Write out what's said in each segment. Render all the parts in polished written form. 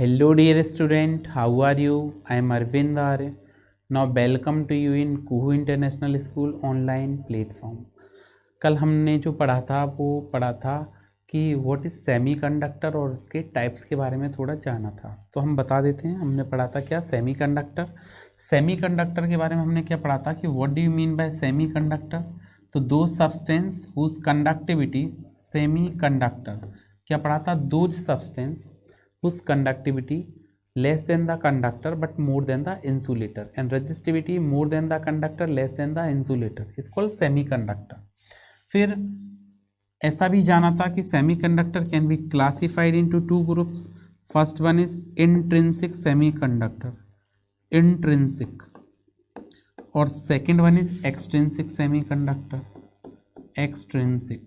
Hello dear student, how are you? I am Arvind Arya. Now welcome to you in Kuhu International School online platform. कल हमने जो पढ़ा था वो पढ़ा था कि व्हाट इज़ सेमीकंडक्टर और उसके टाइप्स के बारे में थोड़ा जाना था। तो हम बता देते हैं, हमने पढ़ा था क्या सेमीकंडक्टर। सेमीकंडक्टर के बारे में हमने क्या पढ़ा था कि what do you mean bye semiconductor. तो दो सब्सटेंस हुज कंडक्टिविटी सेमीकंडक्टर, क्या पढ़ा था, दो substance whose conductivity less than the conductor but more than the insulator and resistivity more than the conductor less than the insulator is called semiconductor. फिर ऐसा भी जाना था कि semiconductor can be classified into two groups. First one is intrinsic semiconductor, intrinsic, और second one is extrinsic semiconductor, extrinsic.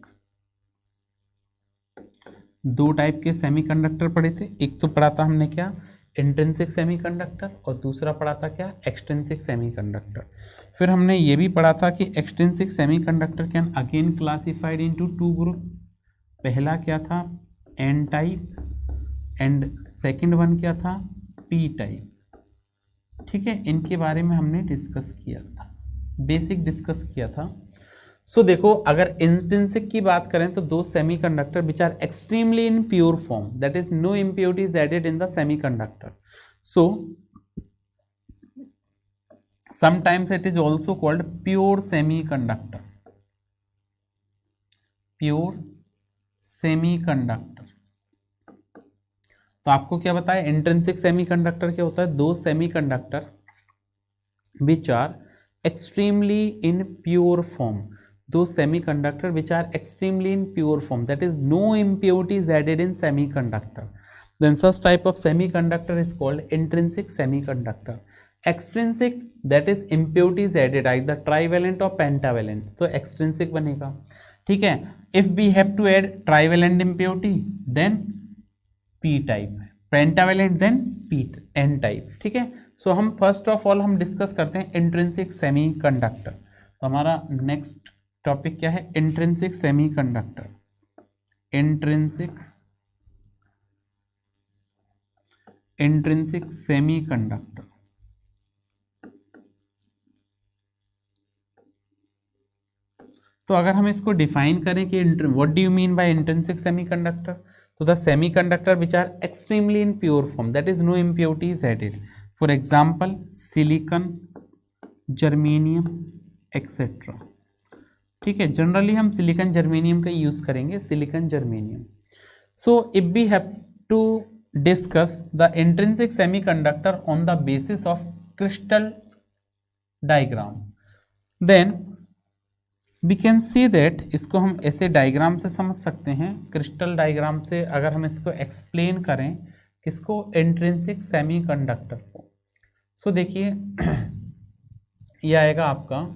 दो type के semiconductor पढ़े थे, एक तो पढ़ा था हमने क्या इंट्रिंसिक सेमीकंडक्टर और दूसरा पढ़ा था क्या एक्सट्रिंसिक सेमीकंडक्टर। फिर हमने ये भी पढ़ा था कि extrinsic semiconductor can again classified into two groups. पहला क्या था N type and second one क्या था पी टाइप। ठीक है, इनके बारे में हमने डिस्कस किया था, बेसिक डिस्कस किया था। सो देखो, अगर इंट्रिंसिक की बात करें तो दो semiconductor which are extremely in pure form, that is no impurities added in the semiconductor. So sometimes it is also called pure semiconductor, pure semiconductor. तो आपको क्या बताया, इंट्रिंसिक सेमीकंडक्टर क्या होता है, दो semiconductor which are extremely in pure form, those semiconductor which are extremely in pure form, that is no impurities added in semiconductor, then such type of semiconductor is called intrinsic semiconductor. Extrinsic, that is impurities added either trivalent or pentavalent, तो extrinsic बनेगा. ठीक है, if we have to add trivalent impurity then p type, pentavalent then p n type. ठीक है, so हम first of all हम discuss करते हैं intrinsic semiconductor. तो हमारा नेक्स्ट टॉपिक क्या है, इंट्रिंसिक सेमीकंडक्टर. Intrinsic semiconductor. तो अगर हम इसको डिफाइन करें कि what do you mean by intrinsic semiconductor, तो the semiconductor which are extremely in pure form, that is no impurities added. For example silicon, germanium etcetera. ठीक है, जनरली हम सिलिकॉन जर्मेनियम का यूज करेंगे, silicon germanium. So if we have to discuss the intrinsic semiconductor on the basis of crystal diagram, then we can see that, इसको हम ऐसे diagram से समझ सकते हैं, क्रिस्टल डायग्राम से अगर हम इसको एक्सप्लेन करें किसको, इंट्रिंसिक सेमीकंडक्टर को. सो देखिए ये आएगा आपका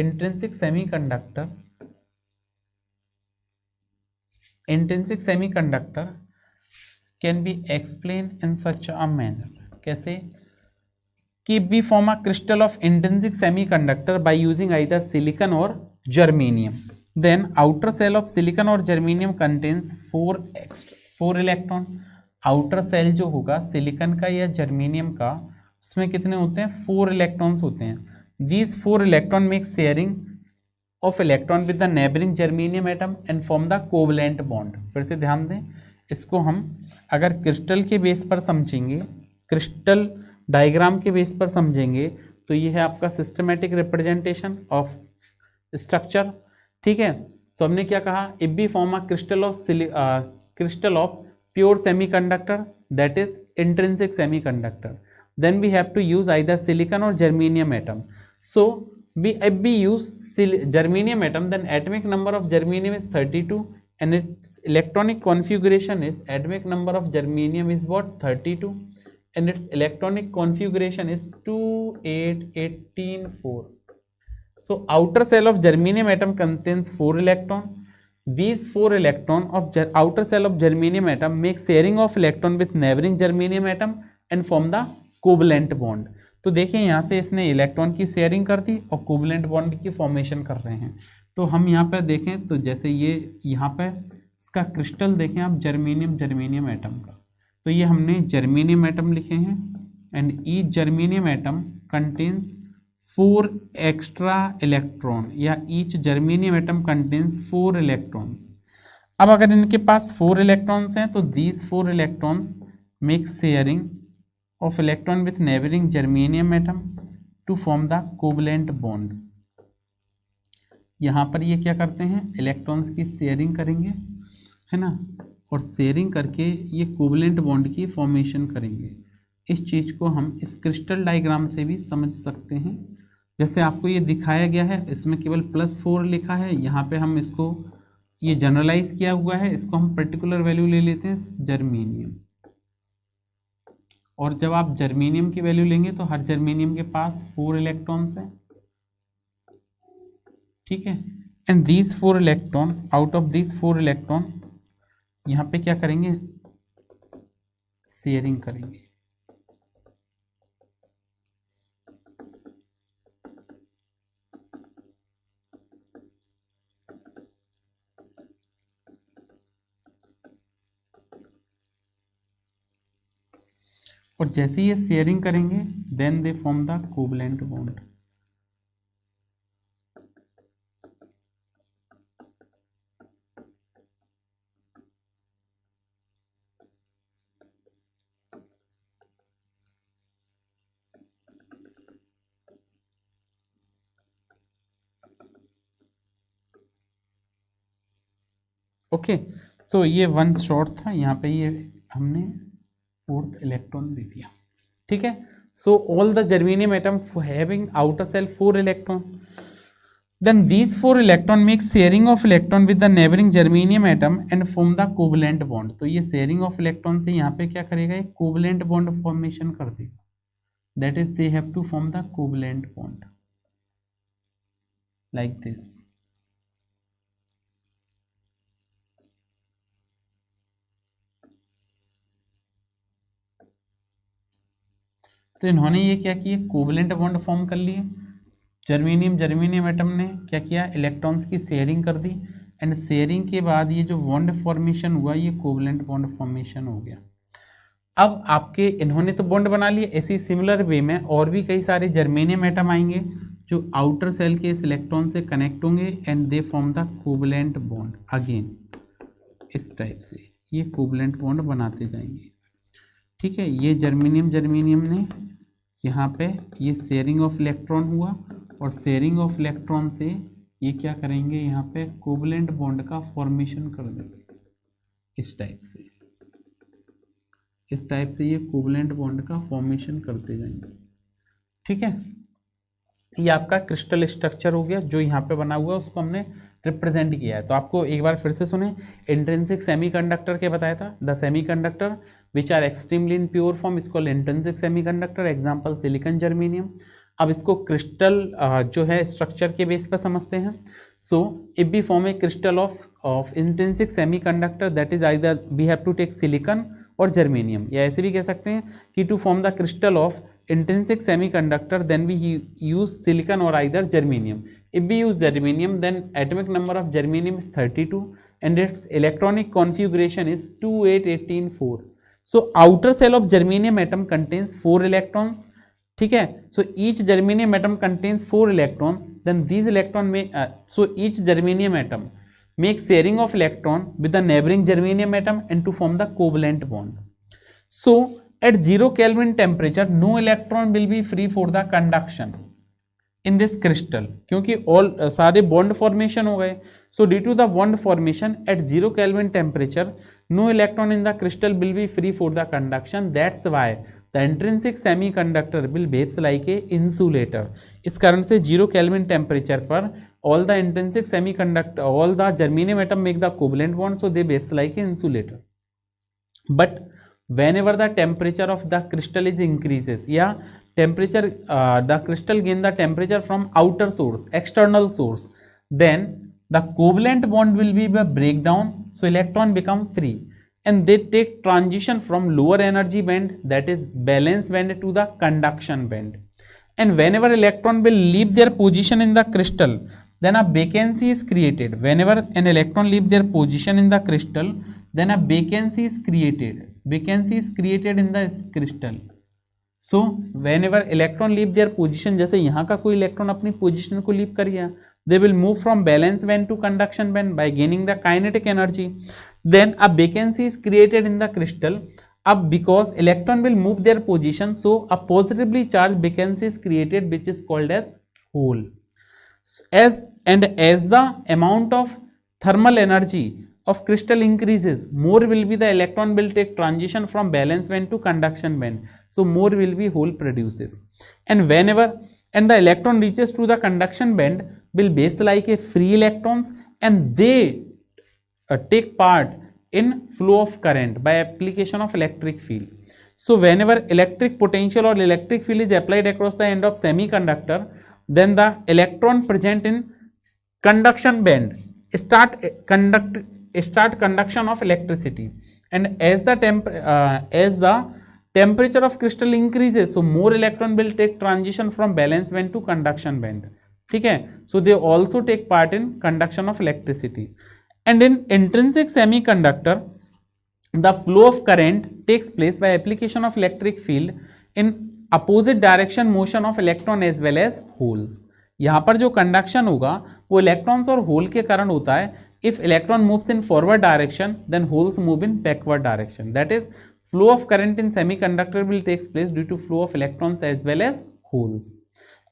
intrinsic semiconductor can be explained in such a manner. कैसे कि we form a crystal of intrinsic semiconductor by using either silicon or germanium. Then outer shell of silicon or germanium contains four electron. outer shell जो होगा silicon का या germanium का, उसमें कितने होते हैं, 4 इलेक्ट्रॉन्स होते हैं. These 4 electron make sharing of electron with the neighboring germanium atom and form the covalent bond. फिर से ध्यान दें, इसको हम अगर क्रिस्टल के बेस पर समझेंगे, क्रिस्टल डायग्राम के बेस पर समझेंगे, तो ये है आपका सिस्टमेटिक रिप्रेजेंटेशन ऑफ स्ट्रक्चर. ठीक है, तो हमने क्या कहा, if we form a crystal of pure semiconductor, that is intrinsic semiconductor, then we have to use either silicon or germanium atom. So if we use germanium atom, then atomic number of germanium is 32 and its electronic configuration is, atomic number of germanium is what, 32, and its electronic configuration is 2 8 18 4. So outer shell of germanium atom contains 4 electron. These 4 electron of outer shell of germanium atom make sharing of electron with neighboring germanium atom and form the covalent bond. तो देखिए यहाँ से इसने electron की sharing कर दी और covalent bond की formation कर रहे हैं. तो हम यहाँ पर देखें तो जैसे ये यहाँ पर इसका क्रिस्टल देखें आप, जर्मेनियम एटम का, तो ये हमने जर्मेनियम एटम लिखे हैं, and each germanium atom contains 4 extra electron, या each germanium atom contains 4 electrons. अब अगर इनके पास 4 इलेक्ट्रॉन्स हैं तो these 4 electrons make sharing of electron with neighbouring germanium atom to form the covalent bond. यहाँ पर ये क्या करते हैं, इलेक्ट्रॉन्स की शेयरिंग करेंगे, है ना, और शेयरिंग करके ये कोवलेंट बॉन्ड की फॉर्मेशन करेंगे। इस चीज़ को हम इस क्रिस्टल डायग्राम से भी समझ सकते हैं। जैसे आपको ये दिखाया गया है, इसमें केवल +4 लिखा है, यहाँ पे हम इसको ये जनरलाइज किया हुआ है, इसको हम पर्टिकुलर वैल्यू ले लेते हैं जर्मेनियम। और जब आप जर्मेनियम की वैल्यू लेंगे तो हर जर्मेनियम के पास 4 इलेक्ट्रॉन्स हैं, ठीक है। And these 4 electron, out of these 4 electron यहाँ पे क्या करेंगे, शेयरिंग करेंगे। और जैसे ये शेयरिंग करेंगे then they form the covalent bond. Okay, तो ये 1 शॉर्ट था, यहाँ पे ये हमने 4th इलेक्ट्रॉन दे दिया, ठीक है। So all the germanium atom having outer shell 4 electron, then these 4 electron make sharing of electron with the neighbouring germanium atom and form the covalent bond. तो ये शेयरिंग ऑफ इलेक्ट्रॉन से यहाँ पे क्या करेगा, एक कोवलेंट बॉन्ड फॉर्मेशन कर देगा, that is they have to form the covalent bond like this. तो इन्होंने ये क्या किया, कोवलेंट बॉन्ड फॉर्म कर लिए। जर्मेनियम एटम ने क्या किया, इलेक्ट्रॉन्स की शेयरिंग कर दी, एंड शेयरिंग के बाद ये जो बॉन्ड फॉर्मेशन हुआ ये कोवलेंट बॉन्ड फॉर्मेशन हो गया। अब आपके इन्होंने तो बॉन्ड बना लिए, ऐसी सिमिलर वे में और भी कई सारे जर्मेनियम एटम आएंगे जो आउटर सेल के इस इलेक्ट्रॉन से कनेक्ट होंगे and they form the covalent bond again. इस टाइप से ये कोवलेंट बॉन्ड बनाते जाएंगे, ठीक है। ये जर्मेनियम ने यहाँ पे ये शेयरिंग ऑफ इलेक्ट्रॉन हुआ, और शेयरिंग ऑफ इलेक्ट्रॉन से ये क्या करेंगे, यहाँ पे कोवलेंट बॉन्ड का फॉर्मेशन कर देंगे इस टाइप से। इस टाइप से ये कोवलेंट बॉन्ड का फॉर्मेशन करते जाएंगे, ठीक है। ये आपका क्रिस्टल स्ट्रक्चर हो गया जो यहाँ पे बना हुआ है, उसको हमने रिप्रेजेंट किया है। तो आपको एक बार फिर से सुने, इंट्रिंसिक सेमीकंडक्टर के बताया था, the semiconductor which are extremely in pure form is called intrinsic semiconductor, example silicon, germanium. अब इसको क्रिस्टल जो है स्ट्रक्चर के बेस पर समझते हैं। So if we form a crystal of intrinsic semiconductor, that is either we have to take silicon और germanium, या ऐसे भी कह सकते हैं कि to form the crystal of intrinsic semiconductor then we use silicon or either germanium. If we use germanium then atomic number of germanium is 32 and its electronic configuration is 2 8 18 4. So outer shell of germanium atom contains 4 electrons, ठीक है। So each germanium atom contains 4 electron, then these electron may so each germanium atom makes sharing of electron with the neighboring germanium atom and to form the covalent bond. So at 0 Kelvin temperature no electron will be free for the conduction in this crystal, क्योंकि all सारे bond formation हो गए। So due to the bond formation at 0 Kelvin temperature no electron in the crystal will be free for the conduction, that's why the intrinsic semiconductor will behaves like a insulator। इस कारण से 0 Kelvin temperature पर all the intrinsic semiconductor, all the germanium atom make the covalent bond, so they behaves like a insulator। But whenever the temperature of the crystal is increases, yeah, temperature the crystal gain the temperature from outer source, external source, then the covalent bond will be a breakdown, so electron become free and they take transition from lower energy band, that is valence band, to the conduction band, and whenever electron will leave their position in the crystal then a vacancy is created। whenever an electron leave their position in the crystal then a vacancy is created, vacancy is created in the crystal. So whenever electron leave their position, जैसे यहाँ का कोई electron अपनी position को leave कर गया, they will move from valence band to conduction band by gaining the kinetic energy. Then a vacancy is created in the crystal. अब because electron will move their position, so a positively charged vacancy is created, which is called as hole. As the amount of thermal energy of crystal increases, more will be the electron will take transition from valence band to conduction band, so more will be hole produces. And the electron reaches to the conduction band will behave like a free electrons, and they take part in flow of current by application of electric field. So whenever electric potential or electric field is applied across the end of semiconductor, then the electron present in conduction band start conduction of electricity, and as the temperature of crystal increases, so more electron will take transition from valence band to conduction band. ठीक है, so they also take part in conduction of electricity. And in intrinsic semiconductor, the flow of current takes place by application of electric field in opposite direction motion of electron as well as holes. यहाँ पर जो conduction होगा वो electrons और whole के कारण होता है. If electron moves in forward direction, then holes move in backward direction. That is flow of current in semiconductor will takes place due to flow of electrons as well as holes.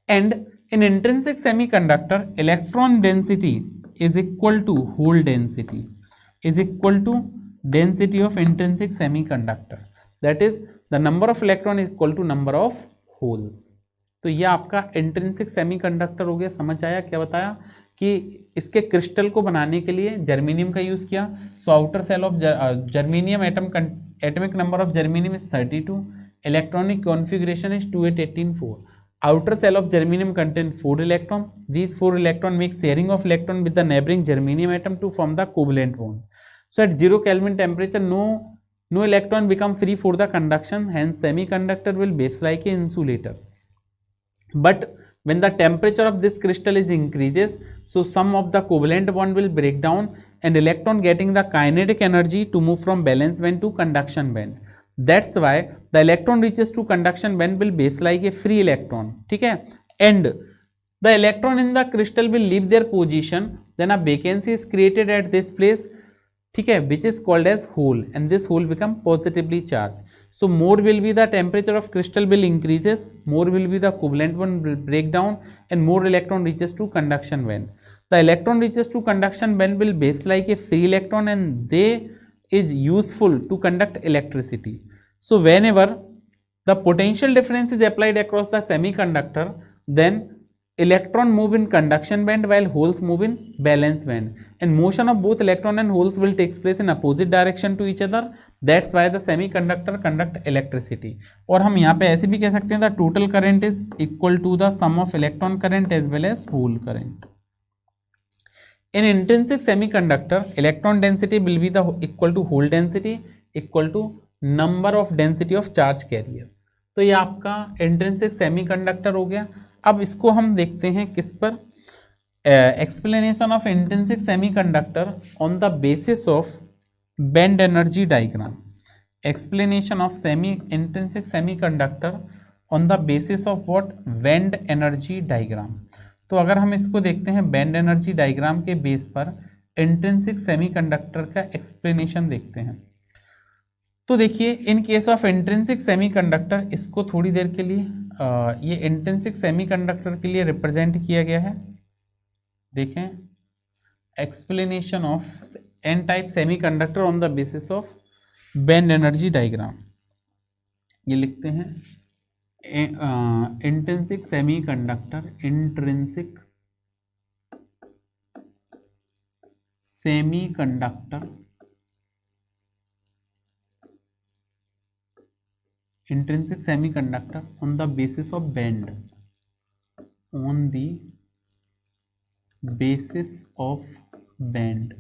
And in intrinsic semiconductor, electron density is equal to hole density, is equal to density of intrinsic semiconductor. That is the number of electron is equal to number of holes. तो ये आपका intrinsic semiconductor हो गया. समझ आया क्या बताया कि इसके क्रिस्टल को बनाने के लिए जर्मेनियम का यूज़ किया. So outer cell of germanium atomic number of germanium is 32, electronic configuration is 28184. outer cell of germanium contain 4 electron. These 4 electron make sharing of electron with the neighboring germanium atom to form the covalent bond. So at 0 Kelvin temperature, no electron become free for the conduction. Hence semiconductor will behave like an insulator. But when the temperature of this crystal is increases, so some of the covalent bond will break down and electron getting the kinetic energy to move from valence band to conduction band. That's why the electron reaches to conduction band will behave like a free electron. ठीक है, and the electron in the crystal will leave their position, then a vacancy is created at this place, ठीक है, which is called as hole, and this hole become positively charged. So more will be the temperature of crystal will increases, more will be the covalent bond will break down, and more electron reaches to conduction band. The electron reaches to conduction band will behave like a free electron, and they is useful to conduct electricity. So whenever the potential difference is applied across the semiconductor, then electron move in conduction band while holes move in valence band, and motion of both electron and holes will take place in opposite direction to each other. That's why the semiconductor conduct electricity. और हम यहाँ पे ऐसे भी कह सकते हैं the total current is equal to the sum of electron current as well as hole current. In intrinsic semiconductor, electron density will be the equal to hole density equal to number of density of charge carrier. तो ये आपका intrinsic semiconductor हो गया. अब इसको हम देखते हैं किस पर, explanation of intrinsic semiconductor on the basis of band energy diagram. Explanation of intrinsic semiconductor on the basis of what? Band energy diagram. तो अगर हम इसको देखते हैं बैंड एनर्जी डायग्राम के बेस पर इंट्रिंसिक सेमीकंडक्टर का एक्सप्लेनेशन देखते हैं. तो देखिए इन केस ऑफ इंट्रिंसिक सेमीकंडक्टर, इसको थोड़ी देर के लिए ये इंट्रिंसिक सेमीकंडक्टर के लिए रिप्रेजेंट किया गया है. देखें, explanation of N type semiconductor on the basis of band energy diagram. ये लिखते हैं intrinsic semiconductor, intrinsic semiconductor, intrinsic semiconductor on the basis of band, on the basis of band.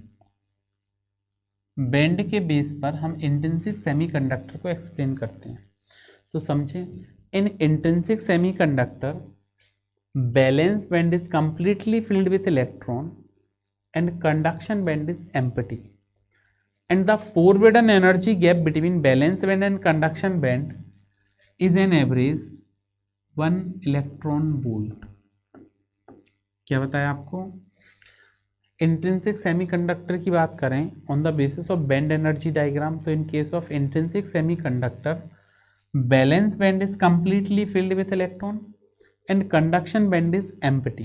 Band के बेस पर हम इंट्रिंसिक सेमीकंडक्टर को explain करते हैं. तो समझें, in intrinsic semiconductor, valence band is completely filled with electron and conduction band is empty, and the forbidden energy gap between valence band and conduction band is an average 1 electron volt. क्या बताया आपको? Intrinsic semiconductor की बात करें on the basis of band energy diagram, तो in case of intrinsic semiconductor valence band is completely filled with electron and conduction band is empty,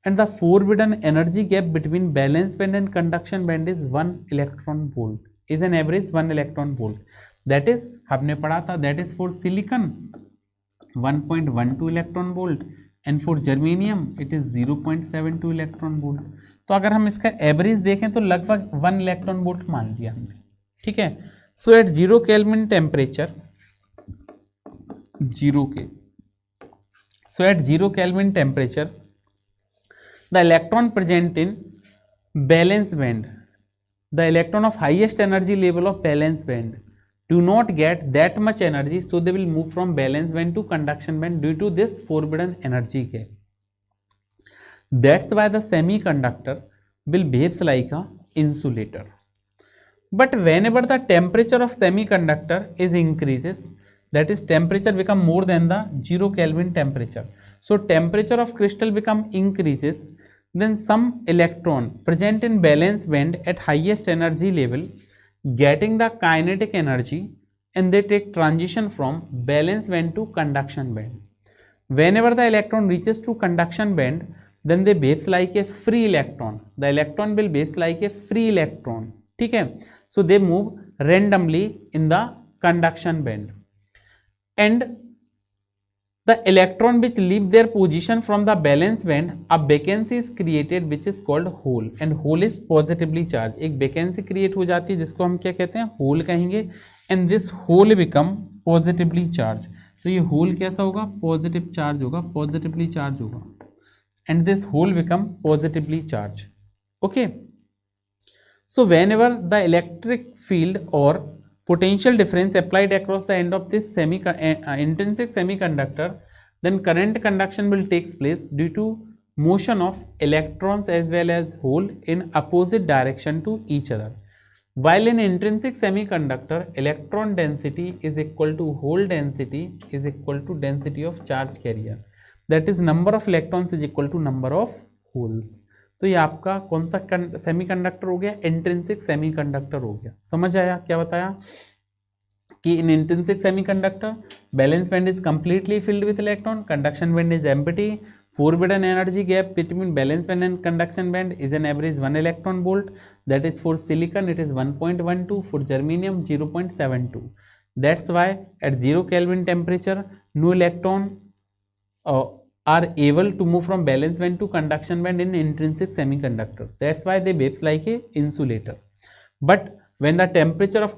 and the forbidden energy gap between valence band and conduction band is 1 electron volt, is an average 1 electron volt. That is, हमने पढ़ा था, that is for silicon 1.12 electron volt and for germanium it is 0.72 electron volt. तो अगर हम इसका average देखें तो लगभग 1 इलेक्ट्रॉन वोल्ट मान लिया हमने, ठीक है। सो एट 0 केल्विन टेम्परेचर, 0 के So at 0 Kelvin temperature, the electron present in valence band, the electron of highest energy level of valence band do not get that much energy, so they will move from valence band to conduction band due to this forbidden energy gap. That's why the semiconductor will behave like a insulator. But whenever the temperature of semiconductor is increases, that is temperature become more than the 0 Kelvin temperature, so temperature of crystal become increases, then some electron present in valence band at highest energy level getting the kinetic energy, and they take transition from valence band to conduction band. Whenever the electron reaches to conduction band, then they behaves like a free electron, the electron will behave like a free electron, ठीक है। so they move randomly in the conduction band, and the electron which leave their position from the valence band, a vacancy is created which is called hole, and hole is positively charged. एक vacancy create हो जाती है जिसको हम क्या कहते हैं, hole कहेंगे, and this hole become positively charged. तो ये hole कैसा होगा, positive charge होगा, positively charge होगा, and this hole become positively charged. Okay, so whenever the electric field or potential difference applied across the end of this intrinsic semiconductor, then current conduction will take place due to motion of electrons as well as hole in opposite direction to each other. While in intrinsic semiconductor, electron density is equal to hole density is equal to density of charge carrier, that is number of electrons is equal to number of holes. तो ये आपका कौन सा semiconductor हो गया, intrinsic semiconductor हो गया। समझ आया क्या बताया कि in intrinsic semiconductor valence band is completely filled with electron, conduction band is empty, forbidden energy gap between valence band and conduction band is an average 1 electron volt, that is for silicon it is 1.12, for germanium 0.72. That's why at 0 Kelvin temperature no electron are able to move from valence band to conduction band in intrinsic semiconductor. That's why they behaves like a insulator. But when the temperature of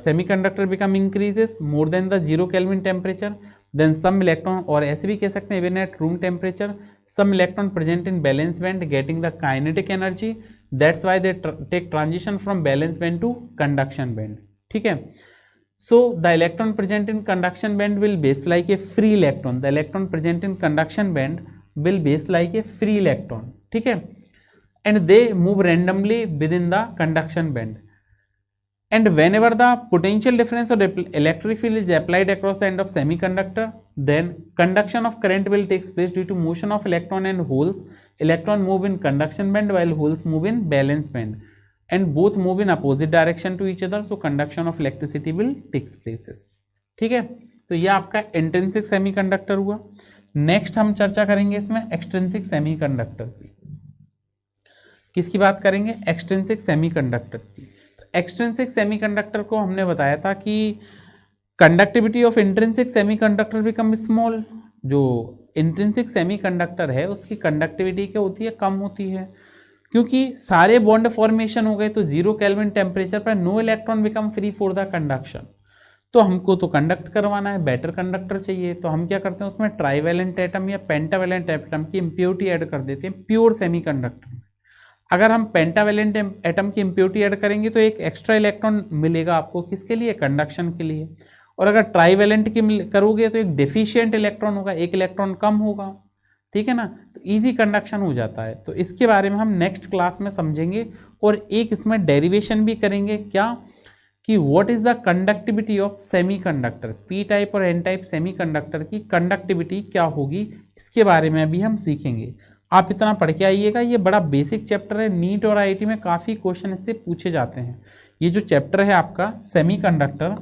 semiconductor become increases more than the 0 Kelvin temperature, then some electron, और ऐसे भी कह सकते हैं even at room temperature, some electron present in valence band getting the kinetic energy. That's why they take transition from valence band to conduction band. ठीक है। So the electron present in conduction band will behave like a free electron. The electron present in conduction band will behave like a free electron. ठीक है, and they move randomly within the conduction band. And whenever the potential difference of electric field is applied across the end of semiconductor, then conduction of current will take place due to motion of electron and holes. Electron move in conduction band while holes move in valence band, and both move in opposite direction to each other, so conduction of electricity will takes places. ठीक है, तो ये आपका intrinsic semiconductor हुआ। Next हम चर्चा करेंगे इसमें एक्सट्रिंसिक सेमीकंडक्टर की। किसकी बात करेंगे, एक्सट्रिंसिक सेमीकंडक्टर की। तो एक्सट्रिंसिक सेमीकंडक्टर को हमने बताया था कि conductivity of intrinsic semiconductor become small. जो इंट्रिंसिक सेमीकंडक्टर है उसकी कंडक्टिविटी क्या होती है, कम होती है, क्योंकि सारे बॉन्ड फॉर्मेशन हो गए। तो 0 केल्विन टेम्परेचर पर no electron become free for the conduction. तो हमको तो कंडक्ट करवाना है, बेटर कंडक्टर चाहिए, तो हम क्या करते हैं उसमें ट्राईवैलेंट एटम या पेंटावैलेंट एटम की इम्प्योरिटी ऐड कर देते हैं प्योर सेमीकंडक्टर में। अगर हम पेंटावैलेंट एटम की इम्प्योरिटी ऐड करेंगे तो एक एक्स्ट्रा इलेक्ट्रॉन मिलेगा आपको, किसके लिए, कंडक्शन के लिए। और अगर ट्राईवैलेंट की करोगे तो एक डेफिशिएंट इलेक्ट्रॉन होगा, एक इलेक्ट्रॉन कम होगा। ठीक है ना। तो इजी कंडक्शन हो जाता है। तो इसके बारे में हम नेक्स्ट क्लास में समझेंगे और एक इसमें डेरिवेशन भी करेंगे, क्या कि what is the conductivity of semiconductor, P type और एन टाइप सेमीकंडक्टर की कंडक्टिविटी क्या होगी, इसके बारे में भी हम सीखेंगे। आप इतना पढ़ के आइएगा, ये बड़ा बेसिक चैप्टर है, नीट और आईआईटी में काफ़ी क्वेश्चन इससे पूछे जाते हैं। ये जो चैप्टर है आपका सेमीकंडक्टर,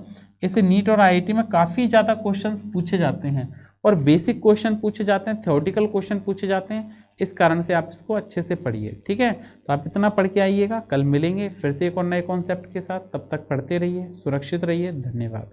इसे नीट और आईआईटी में काफ़ी ज़्यादा क्वेश्चंस पूछे जाते हैं और बेसिक क्वेश्चन पूछे जाते हैं, थ्योरेटिकल क्वेश्चन पूछे जाते हैं। इस कारण से आप इसको अच्छे से पढ़िए, ठीक है। तो आप इतना पढ़ के आइएगा, कल मिलेंगे फिर से एक और नए कॉन्सेप्ट के साथ। तब तक पढ़ते रहिए, सुरक्षित रहिए, धन्यवाद।